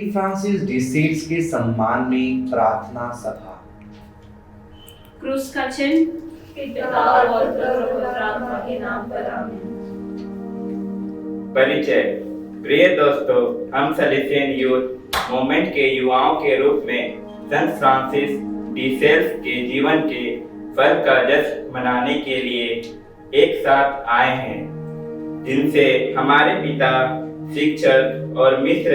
Saint Francis de sales के सम्मान में प्रार्थना सभा। क्रूस का चिन्ह पिता और पुत्र और पवित्र आत्मा के नाम पर आमीन। परिचय। प्रिय दोस्तों, हम सलेसियन यूथ मूवमेंट के युवाओं के रूप में संत फ्रांसिस डी सेल्स के जीवन के फल का जश्न मनाने के लिए एक साथ आए हैं, जिनसे हमारे पिता, शिक्षक और मित्र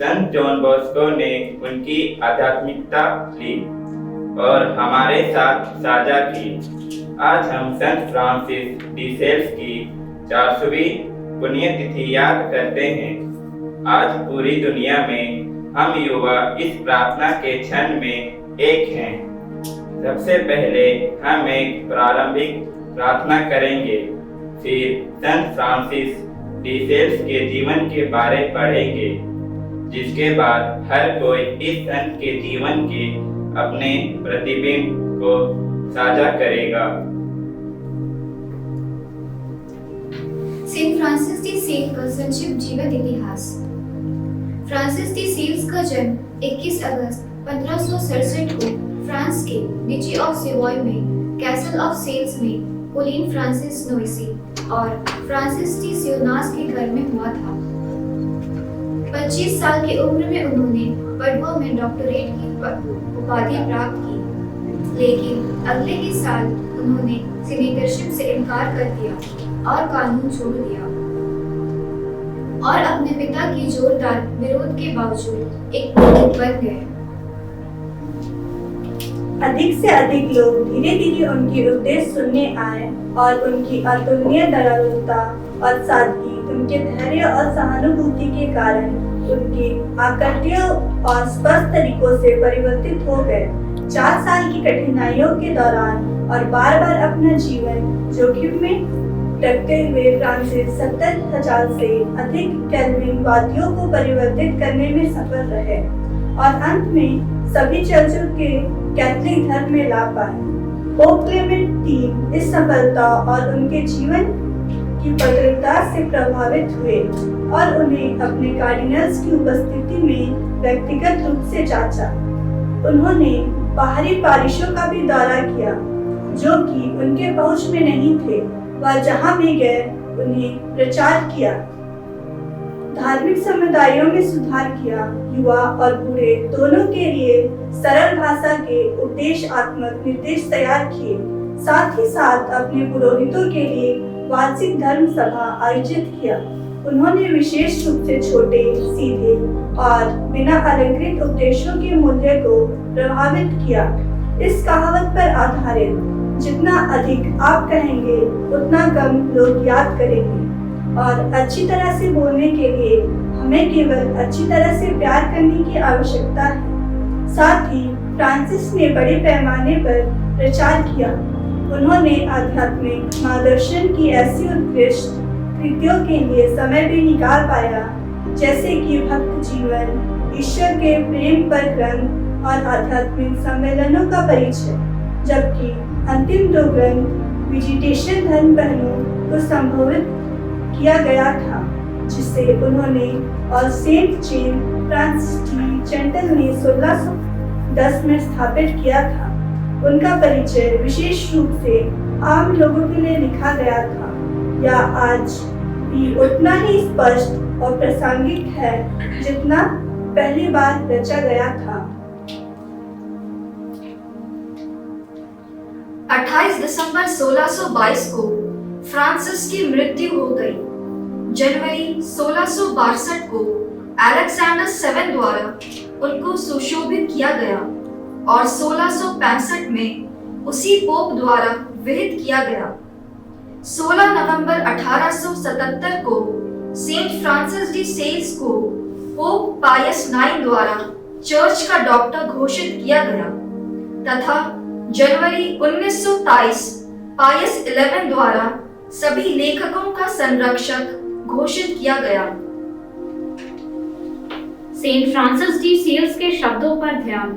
संत जॉन बॉस्को ने उनकी आध्यात्मिकता ली और हमारे साथ साझा की। आज हम संत फ्रांसिस डी सेल्स की 400वीं पुण्यतिथि याद करते हैं। आज पूरी दुनिया में हम युवा इस प्रार्थना के क्षण में एक हैं। सबसे पहले हम एक प्रारंभिक प्रार्थना करेंगे, फिर संत फ्रांसिस डी सेल्स के जीवन के बारे पढ़ेंगे, जिसके बाद हर कोई इस संत के जीवन के अपने प्रतिबिंब को साझा करेगा। सेंट फ्रांसिस डी सेल्स का संक्षिप्त जीवन इतिहास। फ्रांसिस डी सेल्स का जन्म 21 अगस्त 1567 को फ्रांस के नीचे ऑफ सेवॉय में कैसल ऑफ सेल्स में कोलिन फ्रांसिस नोइसी और फ्रांसिस डी सियोनास के घर में हुआ था। 25 साल की उम्र में उन्होंने पडुआ में डॉक्टरेट की उपाधि प्राप्त की, लेकिन अगले ही साल उन्होंने सीनेटरशिप से इनकार कर दिया और कानून छोड़ दिया और अपने पिता की जोरदार विरोध के बावजूद एक पुरोहित बन गए। अधिक से अधिक लोग धीरे धीरे उनके उपदेश सुनने आए और उनकी अतुलनीय दयालुता और सादगी, उनके धैर्य और सहानुभूति के कारण उनके आकर्षणीय और स्पष्ट तरीकों से परिवर्तित हो गए। 4 साल की कठिनाइयों के दौरान और बार बार अपना जीवन जोखिम में रखते हुए फ्रांसिस 70,000 से अधिक कैल्विन वादियों को परिवर्तित करने में सफल रहे और अंत में सभी चर्चों के कैथोलिक धर्म में ला पाए। पोप क्लेमेंट III इस सफलता और उनके जीवन की पवित्रता से प्रभावित हुए और उन्हें अपने कार्डिनल्स की उपस्थिति में व्यक्तिगत रूप से जांचा। उन्होंने बाहरी पारिशों का भी दौरा किया जो कि उनके पहुंच में नहीं थे। वह जहां भी गए उन्हें प्रचार किया, धार्मिक समुदायों में सुधार किया, युवा और बूढ़े दोनों के लिए सरल भाषा के उपदेशात्मक निर्देश तैयार किए। साथ ही साथ अपने पुरोहितों के लिए वार्षिक धर्म सभा आयोजित किया। उन्होंने विशेष रूप से छोटे, सीधे और बिना अलंकृत उपदेशों के मूल्य को प्रभावित किया। इस कहावत पर आधारित, जितना अधिक आप कहेंगे उतना कम लोग याद करेंगे और अच्छी तरह से बोलने के लिए हमें केवल अच्छी तरह से प्यार करने की आवश्यकता है। साथ ही फ्रांसिस ने बड़े पैमाने पर प्रचार किया। उन्होंने आध्यात्मिक मार्गदर्शन की ऐसी उत्कृष्ट कृतियों के लिए समय भी निकाल पाया, जैसे कि भक्त जीवन, ईश्वर के प्रेम पर ग्रंथ और आध्यात्मिक सम्मेलनों का परिचय, जबकि अंतिम 2 ग्रंथ विजिटेशन धर्म पहलुओं को संबोधित किया गया था, जिसे उन्होंने और सेंट जेन फ्रांसिस डी जेंटल ने 1610 में स्थापित किया था। उनका परिचय विशेष रूप से आम लोगों के लिए लिखा गया था, या आज भी उतना ही स्पष्ट और प्रासंगिक है जितना पहली बार रचा गया था। 28 दिसंबर 1622 को फ्रांसिस की मृत्यु हो गई। जनवरी 1662 को अलेक्जेंडर 7 द्वारा उनको सुशोभित किया गया और 1665 में उसी पोप द्वारा विहित किया गया। 16 नवंबर 1877 को सेंट फ्रांसिस डी सेल्स को पोप पायस 9 द्वारा चर्च का डॉक्टर घोषित किया गया तथा जनवरी 1923 पायस 11 द्वारा सभी लेखकों का संरक्षक घोषित किया गया। सेंट फ्रांसिस डी सेल्स के शब्दों पर ध्यान।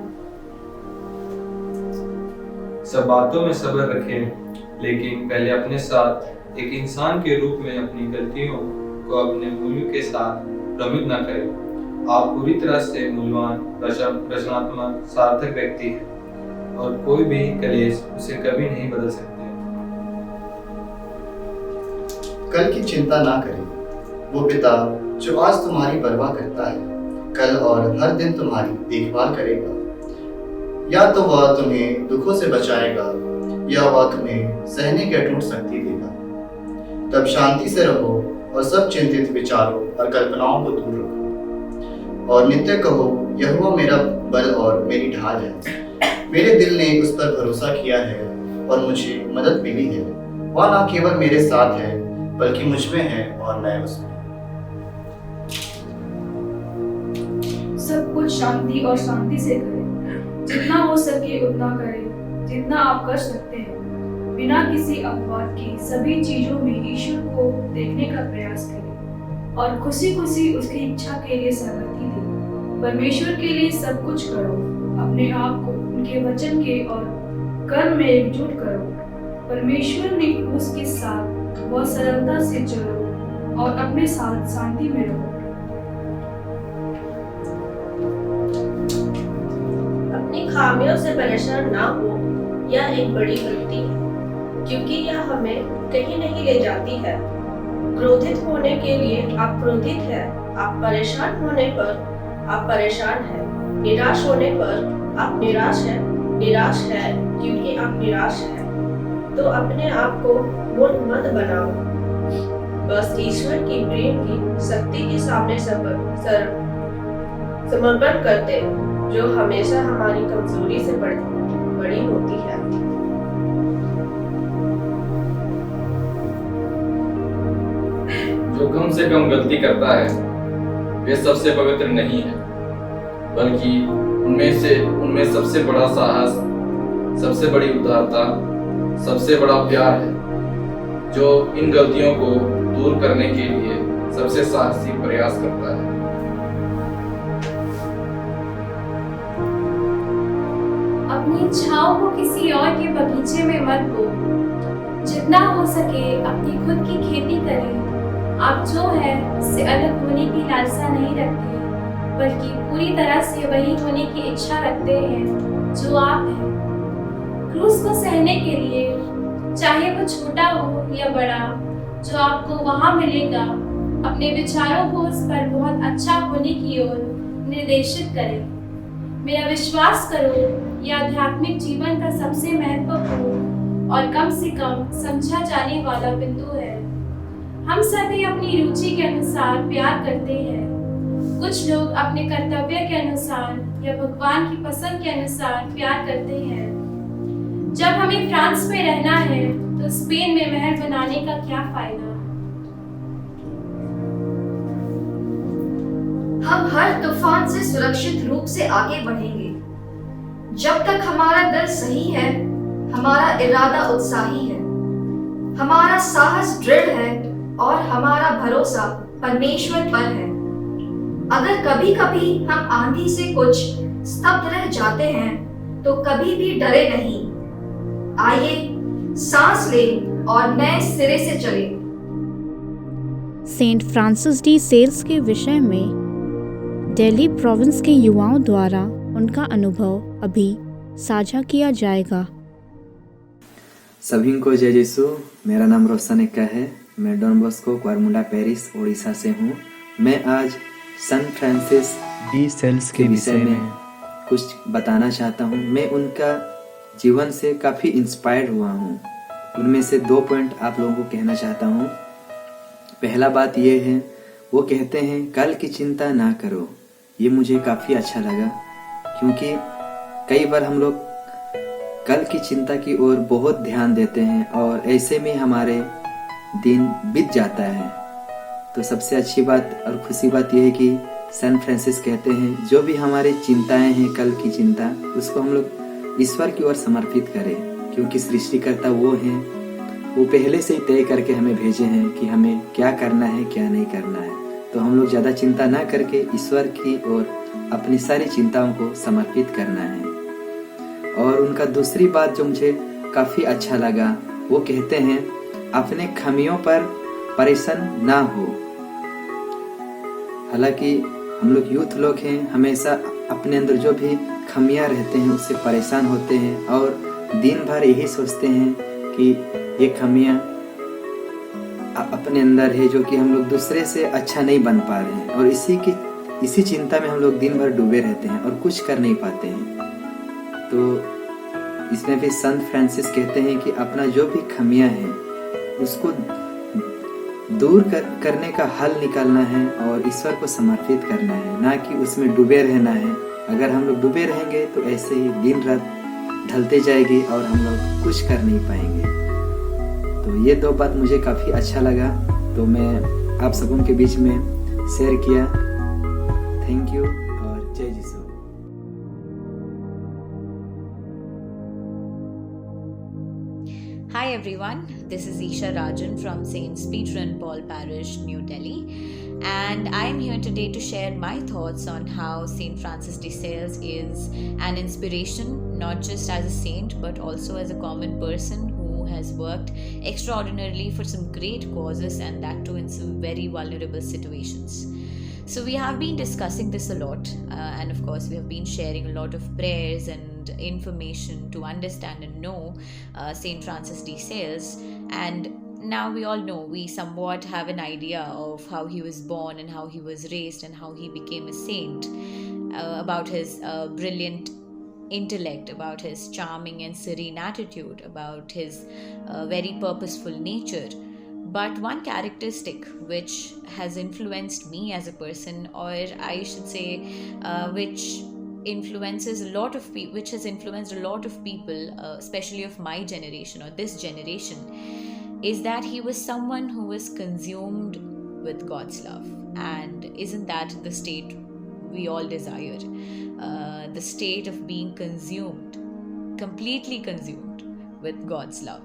सब बातों में सब्र रखें, लेकिन पहले अपने साथ एक इंसान के रूप में अपनी गलतियों को अपने मूल्यों के साथ भ्रमित न करें। आप पूरी तरह से मूल्यवान, रचनात्मक, सार्थक व्यक्ति हैं और कोई भी कलेश उसे कभी नहीं बदल सकते। कल की चिंता ना करें। वो पिता जो आज तुम्हारी परवाह करता है, कल और हर दिन तुम्हारी देखभाल करेगा। या तो वह तुम्हें दुखों से बचाएगा या वह तुम्हें सहने की अटूट शक्ति देगा। तब शांति से रहो और सब चिंतित विचारों और कल्पनाओं को दूर रखो और नित्य कहो, यहोवा मेरा बल और मेरी ढाल है। मेरे दिल ने उस पर भरोसा किया है और मुझे मदद मिली है। वह न केवल मेरे साथ है बल्कि मुझ में है और मैं उसमें। सब कुछ शांति और शांति से करें। जितना हो सके उतना करें, जितना आप कर सकते हैं। बिना किसी अपवाद के सभी चीजों में ईश्वर को देखने का प्रयास करें और खुशी खुशी उसकी इच्छा के लिए सहमति दें। परमेश्वर के लिए सब कुछ करो। अपने आप को उनके वचन के और कर्म में एकजुट करो। परमेश्वर ने क्रूस के साथ बहुत सरलता से चलो और अपने साथ शांति में रहो। अपनी खामियों से परेशान ना हो, यह एक बड़ी गलती है क्योंकि यह हमें कहीं नहीं ले जाती है। क्रोधित होने के लिए आप क्रोधित हैं, आप परेशान होने पर आप परेशान हैं, निराश होने पर आप निराश है क्योंकि आप निराश हैं। तो अपने आप को मूर्ख मत बनाओ। बस ईश्वर की प्रेम की शक्ति के सामने समर्पण करते, जो हमेशा हमारी कमजोरी से बड़ी होती है। जो कम से कम गलती करता है वे सबसे पवित्र नहीं है, बल्कि उनमें सबसे बड़ा साहस, सबसे बड़ी उदारता, सबसे बड़ा प्यार है, जो इन गलतियों को दूर करने के लिए सबसे साहसी प्रयास करता है। अपनी इच्छाओं को किसी और के बगीचे में मत बो। जितना हो सके अपनी खुद की खेती करें। आप जो है उससे अलग होने की लालसा नहीं रखते, बल्कि पूरी तरह से वही होने की इच्छा रखते हैं जो आप हैं। क्रूस को सहने के लिए, चाहे वो छोटा हो या बड़ा, जो आपको वहां मिलेगा, अपने विचारों को उस पर बहुत अच्छा होने की ओर निर्देशित करें। मेरा विश्वास करो, यह आध्यात्मिक जीवन का सबसे महत्वपूर्ण और कम से कम समझा जाने वाला बिंदु है। हम सभी अपनी रुचि के अनुसार प्यार करते हैं। कुछ लोग अपने कर्तव्य के अनुसार या भगवान की पसंद के अनुसार प्यार करते हैं। जब हमें फ्रांस में रहना है तो स्पेन में महल बनाने का क्या फायदा? हम हर तूफान से सुरक्षित रूप से आगे बढ़ेंगे। जब तक हमारा दिल सही है, हमारा इरादा उत्साही है, हमारा साहस दृढ़ है और हमारा भरोसा परमेश्वर पर है। अगर कभी कभी हम आंधी से कुछ स्तब्ध रह जाते हैं तो कभी भी डरे नहीं। आइए सांस लें और नए सिरे से चलें। सेंट फ्रांसिस डी सेल्स के विषय में दिल्ली प्रोविंस के युवाओं द्वारा उनका अनुभव अभी साझा किया जाएगा। सभी को जय यीशु। मेरा नाम रोशन एक्का है। मैं डॉन बॉस्को क्वारमुंडा पेरिस उड़ीसा से हूँ। मैं आज सेंट फ्रांसिस डी सेल्स के विषय में कुछ बताना चाहता हूँ। मैं उनका जीवन से काफ़ी इंस्पायर्ड हुआ हूँ। उनमें से 2 पॉइंट आप लोगों को कहना चाहता हूँ। पहला बात ये है, वो कहते हैं कल की चिंता ना करो। ये मुझे काफ़ी अच्छा लगा, क्योंकि कई बार हम लोग कल की चिंता की ओर बहुत ध्यान देते हैं और ऐसे में हमारे दिन बीत जाता है। तो सबसे अच्छी बात और खुशी बात यह है कि सेंट फ्रांसिस कहते हैं जो भी हमारी चिंताएं हैं, कल की चिंता, उसको हम लोग ईश्वर की ओर समर्पित करें, क्योंकि सृष्टिकर्ता वो हैं, वो पहले से ही तय करके हमें भेजे हैं कि हमें क्या करना है क्या नहीं करना है। तो हम लोग ज़्यादा चिंता ना करके ईश्वर की ओर अपनी सारी चिंताओं को समर्पित करना है। और उनका दूसरी बात जो मुझे काफ़ी अच्छा लगा, वो कहते हैं अपने खामियों पर परेशान ना हो। हालांकि हम लोग यूथ लोग हैं, हमेशा अपने अंदर जो भी खामियां रहते हैं उससे परेशान होते हैं और दिन भर यही सोचते हैं कि ये खामियां अपने अंदर है जो कि हम लोग दूसरे से अच्छा नहीं बन पा रहे हैं, और इसी चिंता में हम लोग दिन भर डूबे रहते हैं और कुछ कर नहीं पाते हैं। तो इसमें भी संत फ्रांसिस कहते हैं कि अपना जो भी खामियां है उसको दूर करने का हल निकालना है और ईश्वर को समर्पित करना है, ना कि उसमें डूबे रहना है। अगर हम लोग डूबे रहेंगे तो ऐसे ही दिन रात ढलते जाएगी और हम लोग कुछ कर नहीं पाएंगे। तो ये दो बात मुझे काफ़ी अच्छा लगा, तो मैं आप सबों के बीच में शेयर किया। थैंक यू और जय यीशु। Hi everyone, this is Isha Rajan from Saints Peter and Paul Parish, New Delhi, and I am here today to share my thoughts on how Saint Francis de Sales is an inspiration, not just as a saint but also as a common person who has worked extraordinarily for some great causes, and that too in some very vulnerable situations. So we have been discussing this a lot, and of course we have been sharing a lot of prayers and information to understand and know Saint Francis de Sales, and now we all know, we somewhat have an idea of how he was born and how he was raised and how he became a saint, about his brilliant intellect, about his charming and serene attitude, about his very purposeful nature. But one characteristic which has influenced me as a person, or I should say which influences a lot of people, which has influenced a lot of people, especially of my generation or this generation, is that he was someone who was consumed with God's love. And isn't that the state we all desire? The state of being consumed, completely consumed with God's love.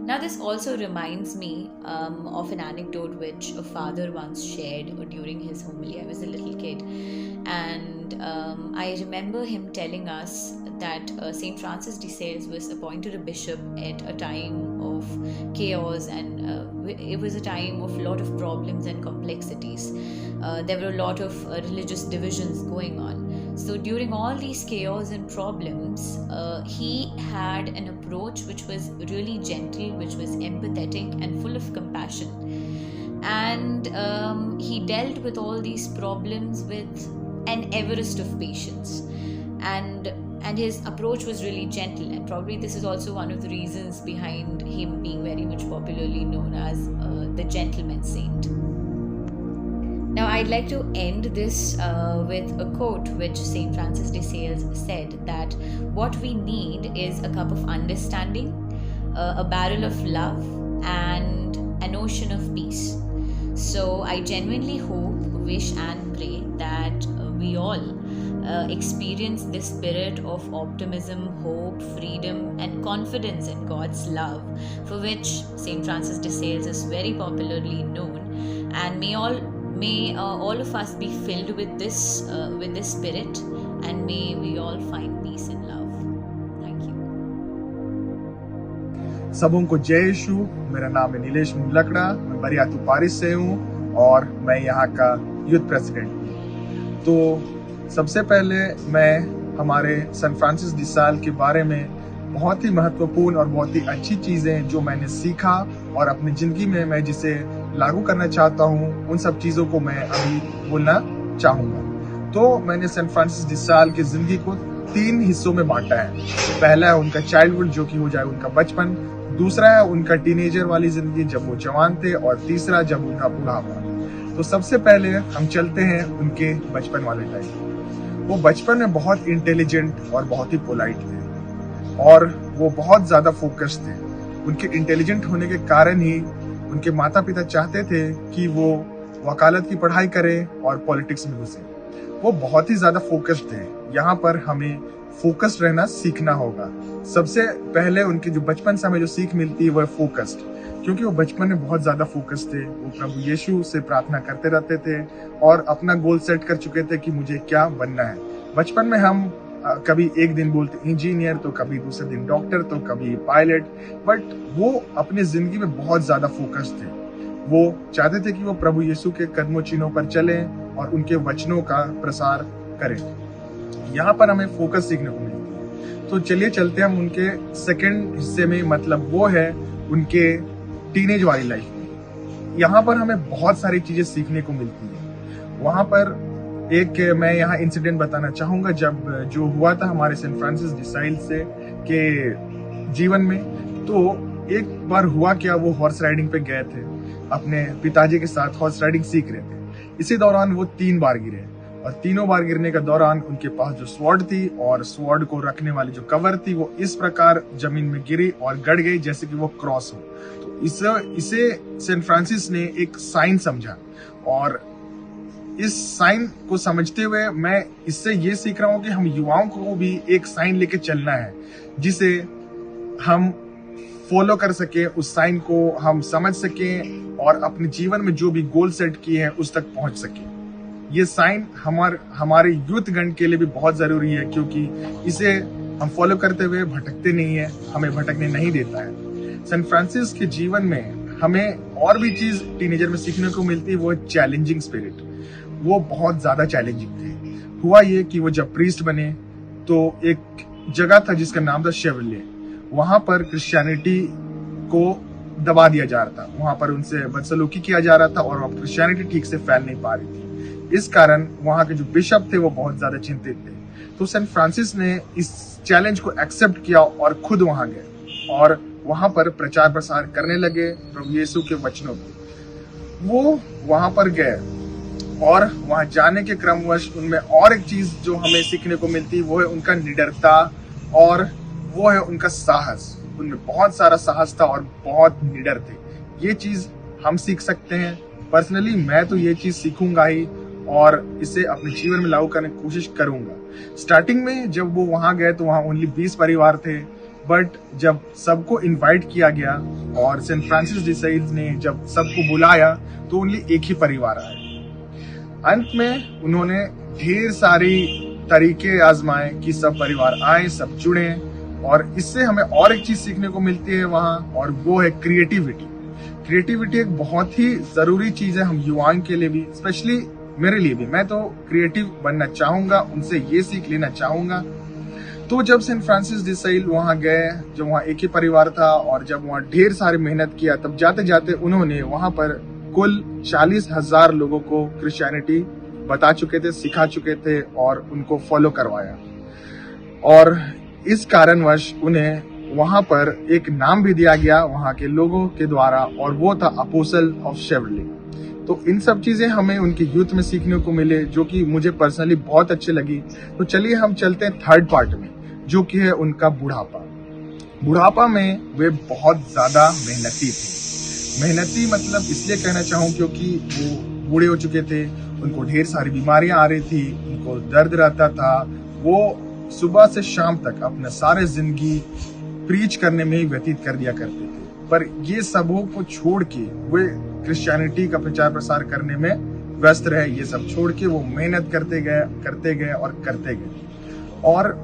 Now this also reminds me of an anecdote which a father once shared during his homily. I was a little kid, and I remember him telling us that Saint Francis de Sales was appointed a bishop at a time of chaos, and it was a time of a lot of problems and complexities. There were a lot of religious divisions going on. So during all these chaos and problems, he had an approach which was really gentle, which was empathetic and full of compassion. And he dealt with all these problems with an Everest of patience. And his approach was really gentle, and probably this is also one of the reasons behind him being very much popularly known as the gentleman saint. Now I'd like to end this with a quote which Saint Francis de Sales said, that what we need is a cup of understanding, a barrel of love, and an ocean of peace. So I genuinely hope, wish and pray that we all experience this spirit of optimism, hope, freedom and confidence in God's love, for which Saint Francis de Sales is very popularly known, and may all of us be filled with this spirit, and may we all find peace and love. Thank you. सबों को जय यीशु। मेरा नाम है नीलेश मुंडलकड़ा, मैं Bariatu Paris से हूँ और मैं यहाँ का यूथ प्रेसिडेंट हूँ। तो सबसे पहले मैं हमारे सन फ्रांसिस डी साल के बारे में बहुत ही महत्वपूर्ण और बहुत ही अच्छी चीज़ें जो मैंने सीखा और अपनी ज़िंदगी में मैं जिसे लागू करना चाहता हूँ, उन सब चीज़ों को मैं अभी बोलना चाहूँगा। तो मैंने सन फ्रांसिस डी साल की ज़िंदगी को 3 हिस्सों में बांटा है। पहला है उनका चाइल्डहुड, जो कि हो जाए उनका बचपन, दूसरा है उनका टीनेजर वाली ज़िंदगी जब वो जवान थे, और तीसरा जब उनका बुढ़ापा। तो सबसे पहले हम चलते हैं उनके बचपन वाले टाइम। वो बचपन में बहुत इंटेलिजेंट और बहुत ही पोलाइट थे, और वो बहुत ज़्यादा फोकस थे। उनके इंटेलिजेंट होने के कारण ही उनके माता पिता चाहते थे कि वो वकालत की पढ़ाई करें और पॉलिटिक्स में घुसे। वो बहुत ही ज़्यादा फोकस्ड थे। यहाँ पर हमें फोकस्ड रहना सीखना होगा। सबसे पहले उनके जो बचपन से हमें जो सीख मिलती है वो है फोकस्ड, क्योंकि वो बचपन में बहुत ज़्यादा फोकस्ड थे। वो प्रभु यीशु से प्रार्थना करते रहते थे और अपना गोल सेट कर चुके थे कि मुझे क्या बनना है। बचपन में हम कभी एक दिन बोलते इंजीनियर, तो कभी दूसरे दिन डॉक्टर, तो कभी पायलट, बट वो अपनी जिंदगी में बहुत ज्यादा फोकस्ड थे। वो चाहते थे कि वो प्रभु यीशु के कदमों चिन्हों पर चलें और उनके वचनों का प्रसार करें। यहाँ पर हमें फोकस सीखने को मिलती है। तो चलिए चलते हैं हम उनके सेकंड हिस्से में, मतलब वो है उनके टीनेज वाली लाइफ में। यहाँ पर हमें बहुत सारी चीजें सीखने को मिलती है। वहां पर एक मैं यहाँ इंसिडेंट बताना चाहूंगा जब जो हुआ था हमारे सेंट फ्रांसिस डी साइल से के जीवन में। तो एक बार हुआ क्या, वो हॉर्स राइडिंग पे गए थे, अपने पिताजी के साथ हॉर्स राइडिंग सीख रहे थे। इसी दौरान वो 3 बार गिरे और तीनों बार गिरने के दौरान उनके पास जो स्वॉर्ड थी और स्वॉर्ड को रखने वाली जो कवर थी वो इस प्रकार जमीन में गिरी और गड़ गई जैसे कि वो क्रॉस हो। तो इसे सेंट फ्रांसिस ने एक साइन समझा और इस साइन को समझते हुए मैं इससे ये सीख रहा हूँ कि हम युवाओं को भी एक साइन लेके चलना है जिसे हम फॉलो कर सके, उस साइन को हम समझ सके और अपने जीवन में जो भी गोल सेट किए हैं उस तक पहुंच सके। ये साइन हमारे यूथ गण के लिए भी बहुत जरूरी है क्योंकि इसे हम फॉलो करते हुए भटकते नहीं है, हमें भटकने नहीं देता है। सेंट फ्रांसिस के जीवन में हमें और भी चीज टीनेजर में सीखने को मिलती है, वो है चैलेंजिंग स्पिरिट। वो बहुत ज्यादा चैलेंजिंग थे। हुआ ये कि वो जब प्रीस्ट बने तो एक जगह था जिसका नाम था शेवरले। वहां पर क्रिश्चियनिटी को दबा दिया जा रहा था, वहां पर उनसे बदसलूकी किया जा रहा था और क्रिश्चियनिटी ठीक से फैल नहीं पा रही थी। इस कारण वहां के जो बिशप थे वो बहुत ज्यादा चिंतित थे। तो सेंट फ्रांसिस ने इस चैलेंज को एक्सेप्ट किया और खुद वहां गए और वहां पर प्रचार प्रसार करने लगे प्रभु यीशु के वचनों को। वो वहां पर गए और वहां जाने के क्रमवश उनमें और एक चीज जो हमें सीखने को मिलती है वो है उनका निडरता और वो है उनका साहस। उनमें बहुत सारा साहस था और बहुत निडर थे। ये चीज हम सीख सकते हैं। पर्सनली मैं तो ये चीज सीखूंगा ही और इसे अपने जीवन में लागू करने की कोशिश करूंगा। स्टार्टिंग में जब वो वहां गए तो वहां ओनली 20 परिवार थे, बट जब सबको इनवाइट किया गया और सेंट फ्रांसिस डी साइल्स ने जब सबको बुलाया तो ओनली एक ही परिवार आया। अंत में उन्होंने ढेर सारी तरीके आजमाए कि सब परिवार आए, सब जुड़े और इससे हमें और एक चीज सीखने को मिलती है वहां और वो है क्रिएटिविटी। क्रिएटिविटी एक बहुत ही जरूरी चीज है हम युवाओं के लिए भी, स्पेशली मेरे लिए भी। मैं तो क्रिएटिव बनना चाहूंगा, उनसे ये सीख लेना चाहूंगा। तो जब सेंट फ्रांसिस डी साइल वहां गए, जब वहां एक ही परिवार था और जब वहां ढेर सारी मेहनत किया, तब जाते जाते उन्होंने वहां पर कुल 40,000 लोगों को क्रिश्चियनिटी बता चुके थे, सिखा चुके थे और उनको फॉलो करवाया। और इस कारणवश उन्हें वहां पर एक नाम भी दिया गया वहां के लोगों के द्वारा और वो था अपोस्टल ऑफ शेवरले। तो इन सब चीजें हमें उनके यूथ में सीखने को मिले जो कि मुझे पर्सनली बहुत अच्छी लगी। तो चलिए हम चलते हैं थर्ड पार्ट में जो कि है उनका बुढ़ापा। बुढ़ापा में वे बहुत ज्यादा मेहनती थे। मेहनती मतलब इसलिए कहना चाहूँ क्योंकि वो बूढ़े हो चुके थे, उनको ढेर सारी बीमारियां आ रही थी, उनको दर्द रहता था। वो सुबह से शाम तक अपना सारे जिंदगी प्रीच करने में ही व्यतीत कर दिया करते थे, पर ये सबों को छोड़ के वे क्रिश्चियनिटी का प्रचार प्रसार करने में व्यस्त रहे। ये सब छोड़ के वो मेहनत करते गए और करते गए। और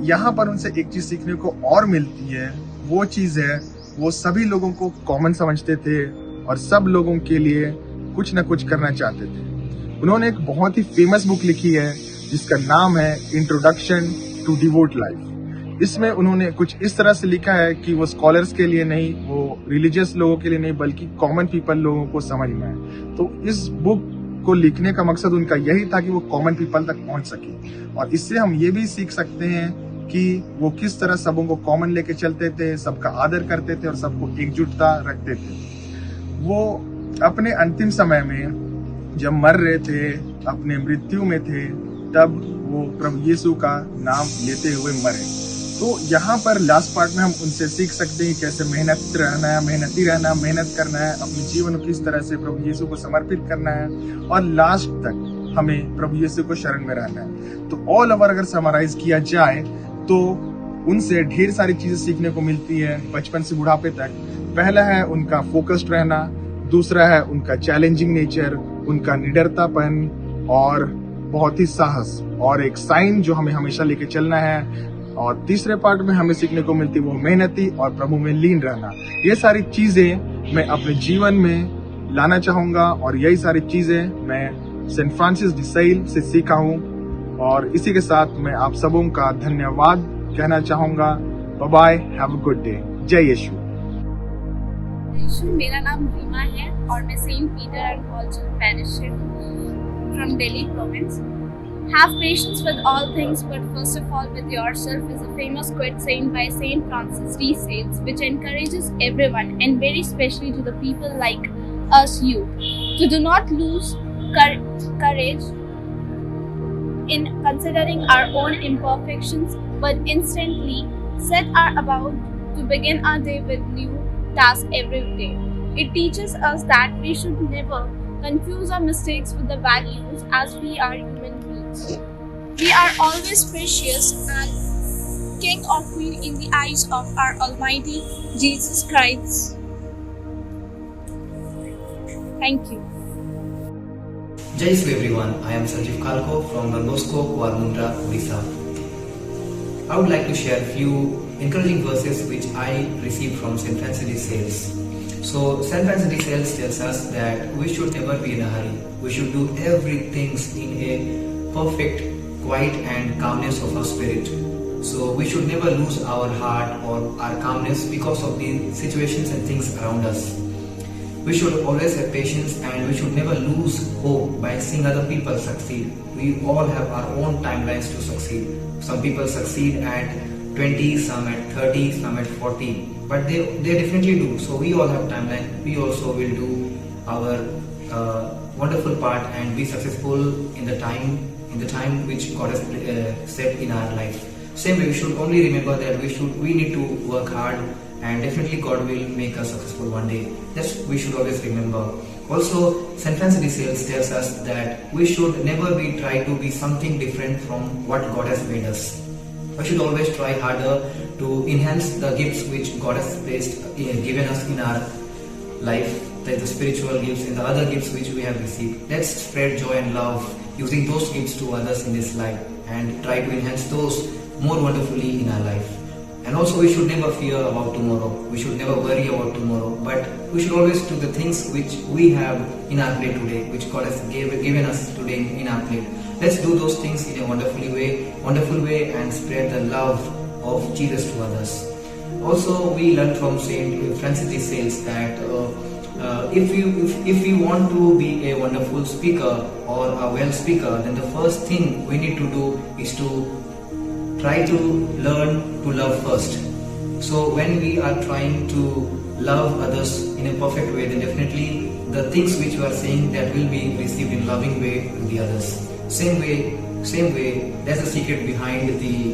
यहाँ पर उनसे एक चीज सीखने को और मिलती है, वो चीज है वो सभी लोगों को कॉमन समझते थे और सब लोगों के लिए कुछ न कुछ करना चाहते थे। उन्होंने एक बहुत ही फेमस बुक लिखी है जिसका नाम है इंट्रोडक्शन टू डिवोट लाइफ। इसमें उन्होंने कुछ इस तरह से लिखा है कि वो स्कॉलर्स के लिए नहीं, वो रिलीजियस लोगों के लिए नहीं, बल्कि कॉमन पीपल लोगों को समझ में आए। तो इस बुक को लिखने का मकसद उनका यही था कि वो कॉमन पीपल तक पहुंच सके। और इससे हम ये भी सीख सकते हैं कि वो किस तरह सबों को कॉमन लेके चलते थे, सबका आदर करते थे और सबको एकजुटता रखते थे। वो अपने अंतिम समय में जब मर रहे थे, अपने मृत्यु में थे, तब वो प्रभु यीशु का नाम लेते हुए मरे। तो यहाँ पर लास्ट पार्ट में हम उनसे सीख सकते हैं कैसे मेहनती रहना है, मेहनत करना है, अपने जीवन को किस तरह से प्रभु यीशु को समर्पित करना है और लास्ट तक हमें प्रभु यीशु को शरण में रहना है। तो ऑल ओवर अगर समराइज किया जाए तो उनसे ढेर सारी चीजें सीखने को मिलती है बचपन से बुढ़ापे तक। पहला है उनका फोकस्ड रहना, दूसरा है उनका चैलेंजिंग नेचर, उनका निडरतापन और बहुत ही साहस और एक साइन जो हमें हमेशा लेके चलना है। और तीसरे पार्ट में हमें सीखने को मिलती है वो मेहनती और प्रभु में लीन रहना। ये सारी चीजें मैं अपने जीवन में लाना चाहूँगा और यही सारी चीज़ें मैं सेंट फ्रांसिस डी सेल से सीखा हूँ। और इसी के साथ मैं आप सबों का धन्यवाद कहना चाहूँगा। Bye bye, have a good day. जय यीशु। मेरा नाम रीमा है और मैं Saint Peter and Paul parish से हूँ from Delhi province. Have patience with all things, but first of all with yourself is a famous quote saying by Saint Francis de Sales, which encourages everyone and very especially to the people like us youth to do not lose courage in considering our own imperfections, but instantly set our about to begin our day with new tasks every day. It teaches us that we should never confuse our mistakes with the values as we are human beings. We are always precious and king or queen in the eyes of our Almighty Jesus Christ. Thank you. Jai Shri everyone, I am Sanjeev Khalko from Don Bosco, Kuarmundra, Odisha. I would like to share a few encouraging verses which I received from St. Francis de Sales. So St. Francis de Sales tells us that we should never be in a hurry. We should do everything in a perfect quiet and calmness of our spirit. So we should never lose our heart or our calmness because of the situations and things around us. We should always have patience and we should never lose hope by seeing other people succeed. We all have our own timelines to succeed. Some people succeed at 20, some at 30, some at 40. But they definitely do. So we all have timeline. We also will do our wonderful part and be successful in the time which God has set in our life. Same way, we should only remember that we need to work hard, and definitely God will make us successful one day. That's we should always remember. Also, St. Francis de Sales tells us that we should never try to be something different from what God has made us. We should always try harder to enhance the gifts which God has given us in our life, like the spiritual gifts and the other gifts which we have received. Let's spread joy and love using those gifts to others in this life and try to enhance those more wonderfully in our life. And also we should never fear about tomorrow. We should never worry about tomorrow, but we should always do the things which we have in our plate today, which God has given us today in our plate. Let's do those things in a wonderful way and spread the love of Jesus to others. Also, we learn from Saint Francis de Sales that if we want to be a wonderful speaker or a well speaker, then the first thing we need to do is to try to learn to love first. So when we are trying to love others in a perfect way, then definitely the things which you are saying that will be received in loving way with the others. Same way, there's a secret behind the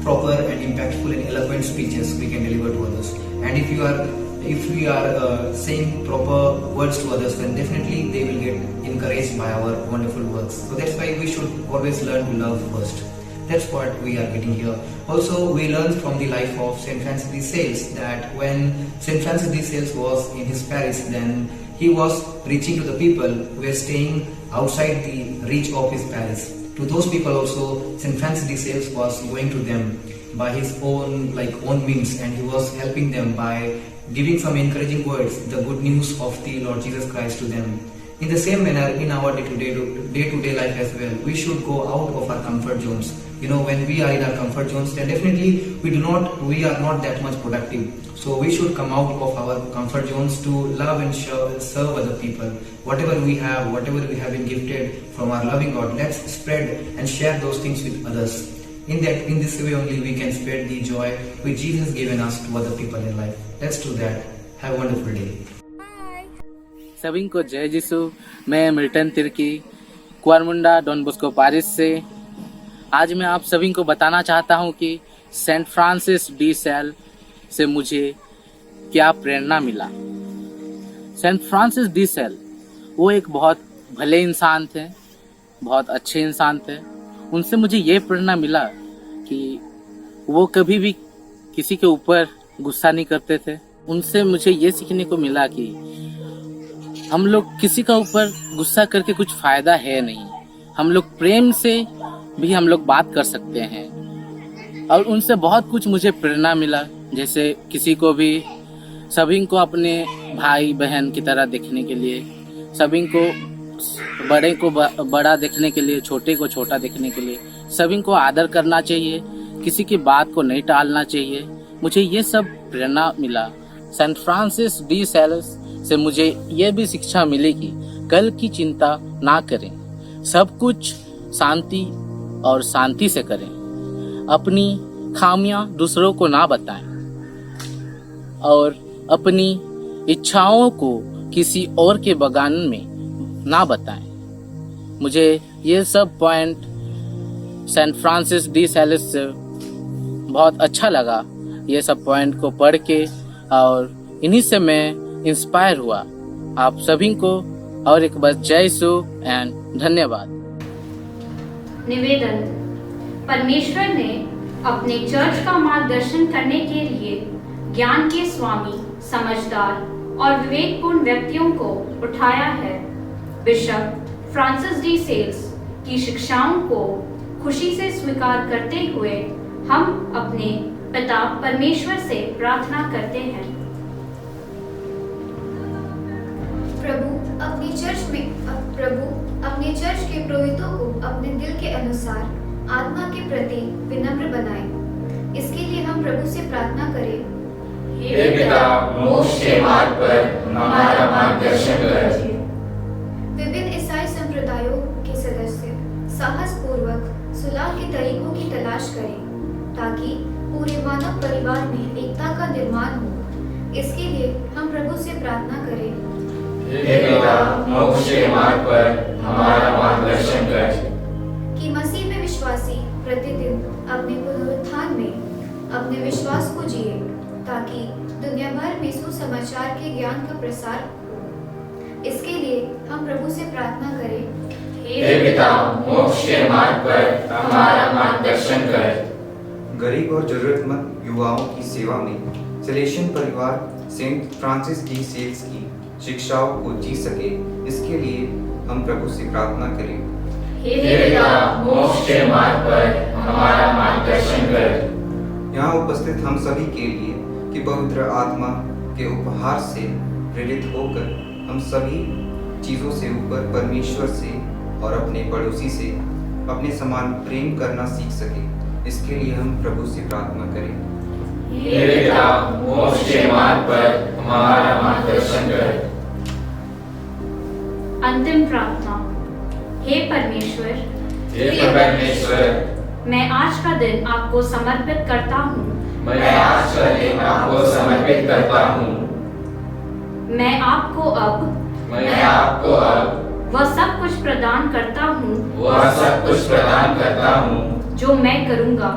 proper and impactful and eloquent speeches we can deliver to others. And if we are saying proper words to others, then definitely they will get encouraged by our wonderful words. So that's why we should always learn to love first. That's what we are getting here. Also, we learned from the life of St. Francis de Sales that when St. Francis de Sales was in his parish, then he was reaching to the people who were staying outside the reach of his parish. To those people also, St. Francis de Sales was going to them by his own means, and he was helping them by giving some encouraging words, the good news of the Lord Jesus Christ to them. In the same manner, in our day-to-day life as well, we should go out of our comfort zones. When we are in our comfort zones, then definitely we are not that much productive. So we should come out of our comfort zones to love and serve other people. Whatever we have been gifted from our loving God, let's spread and share those things with others. In this way only we can spread the joy which Jesus has given us to other people in life. Let's do that. Have a wonderful day. सभी को जय यीशु। मैं Milton Tirkey Kuarmunda Don Bosco parish से आज मैं आप सभी को बताना चाहता हूं कि सेंट फ्रांसिस डी सेल से मुझे क्या प्रेरणा मिला। सेंट फ्रांसिस डी सेल वो एक बहुत भले इंसान थे, बहुत अच्छे इंसान थे। उनसे मुझे ये प्रेरणा मिला कि वो कभी भी किसी के ऊपर गुस्सा नहीं करते थे। उनसे मुझे ये सीखने को मिला कि हम लोग किसी का ऊपर गुस्सा करके कुछ फायदा है नहीं। हम लोग प्रेम से भी हम लोग बात कर सकते हैं। और उनसे बहुत कुछ मुझे प्रेरणा मिला, जैसे किसी को भी सभी को अपने भाई बहन की तरह देखने के लिए, सभी को बड़े को बड़ा देखने के लिए, छोटे को छोटा देखने के लिए, सभी को आदर करना चाहिए, किसी की बात को नहीं टालना चाहिए। मुझे ये सब प्रेरणा मिला। सेंट फ्रांसिस डी सेल्स से मुझे ये भी शिक्षा मिली कि कल की चिंता ना करें, सब कुछ शांति और शांति से करें, अपनी खामियां दूसरों को ना बताएं और अपनी इच्छाओं को किसी और के बगान में ना बताएं। मुझे ये सब point Saint Francis de Sales से बहुत अच्छा लगा, ये सब पॉइंट को पढ़ के, और इन्हीं से मैं इंस्पायर हुआ। आप सभी को और एक बार जय यीशु एंड धन्यवाद। निवेदन। परमेश्वर ने अपने चर्च का मार्गदर्शन करने के लिए ज्ञान के स्वामी, समझदार और विवेकपूर्ण व्यक्तियों को उठाया है। बिशप फ्रांसिस डी सेल्स की शिक्षाओं को खुशी से स्वीकार करते हुए हम अपने पिता परमेश्वर से प्रार्थना करते हैं। प्रभु अपने चर्च के पुरोहितों को अपने दिल के अनुसार आत्मा के प्रति विनम्र बनाए। इसके लिए हम प्रभु से प्रार्थना करें। हे पिता, मोक्ष के मार्ग पर हमारा मार्गदर्शन कर। विभिन्न ईसाई संप्रदायों के सदस्य साहस पूर्वक सुलह के तरीकों की तलाश करें ताकि पूरे मानव परिवार में एकता का निर्माण हो। इसके लिए हम प्रभु से प्रार्थना करें। हे पिता, मोक्ष के मार्ग पर हमारा मार्गदर्शन कर। कि मसीह में विश्वासी प्रतिदिन अपने पुनरुत्थान में अपने विश्वास को जिए ताकि दुनिया भर में सुसमाचार के ज्ञान का प्रसार हो। इसके लिए हम प्रभु से प्रार्थना करें। हे पिता, मोक्ष के मार्ग पर हमारा मार्गदर्शन कर। गरीब और जरूरतमंद युवाओं की सेवा में सेलेशियन परिवार सेंट फ्रांसिस डी सेल्स की शिक्षाओं को जी सके, इसके लिए हम प्रभु से प्रार्थना करें। हे पिता, मोक्ष के मार्ग पर हमारा मार्गदर्शन कर। यहाँ उपस्थित हम सभी के लिए कि पवित्र आत्मा के उपहार से प्रेरित होकर हम सभी चीज़ों से ऊपर परमेश्वर से और अपने पड़ोसी से अपने समान प्रेम करना सीख सके, इसके लिए हम प्रभु से प्रार्थना करें। हे पिता, मोक्ष के मार्ग पर हमारा मार्गदर्शन कर। अंतिम प्रार्थना। हे परमेश्वर, मैं आज का दिन आपको समर्पित करता हूँ। मैं आज का दिन आपको समर्पित करता हूँ। मैं आपको अब वह सब कुछ प्रदान करता हूँ जो मैं करूँगा।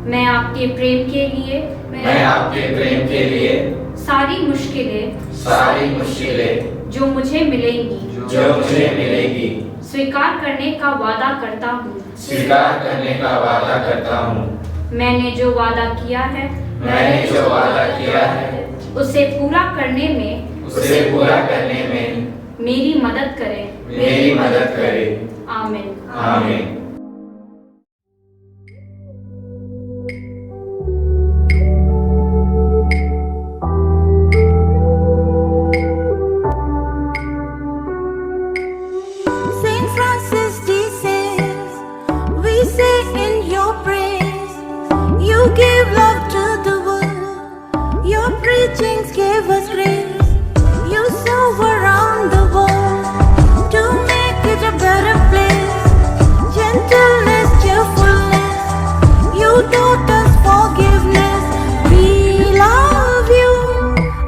मैं आपके प्रेम के लिए सारी मुश्किलें जो मुझे मिलेंगी स्वीकार करने का वादा करता हूँ। मैंने जो वादा किया है उसे पूरा करने में मेरी मदद करें। आमीन। Preachings gave us grace. You saw around the world to make it a better place. Gentleness, cheerfulness, you taught us forgiveness. We love you,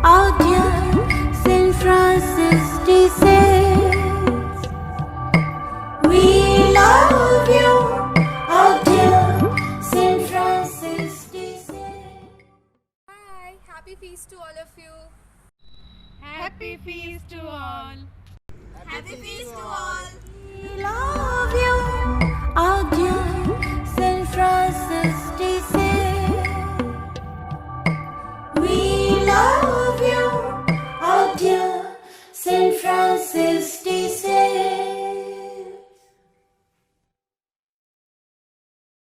our dear Saint Francis de Sales. We love you, our dear Saint Francis de Sales. Happy feast to all of you. Happy feast to all. Happy feast to all.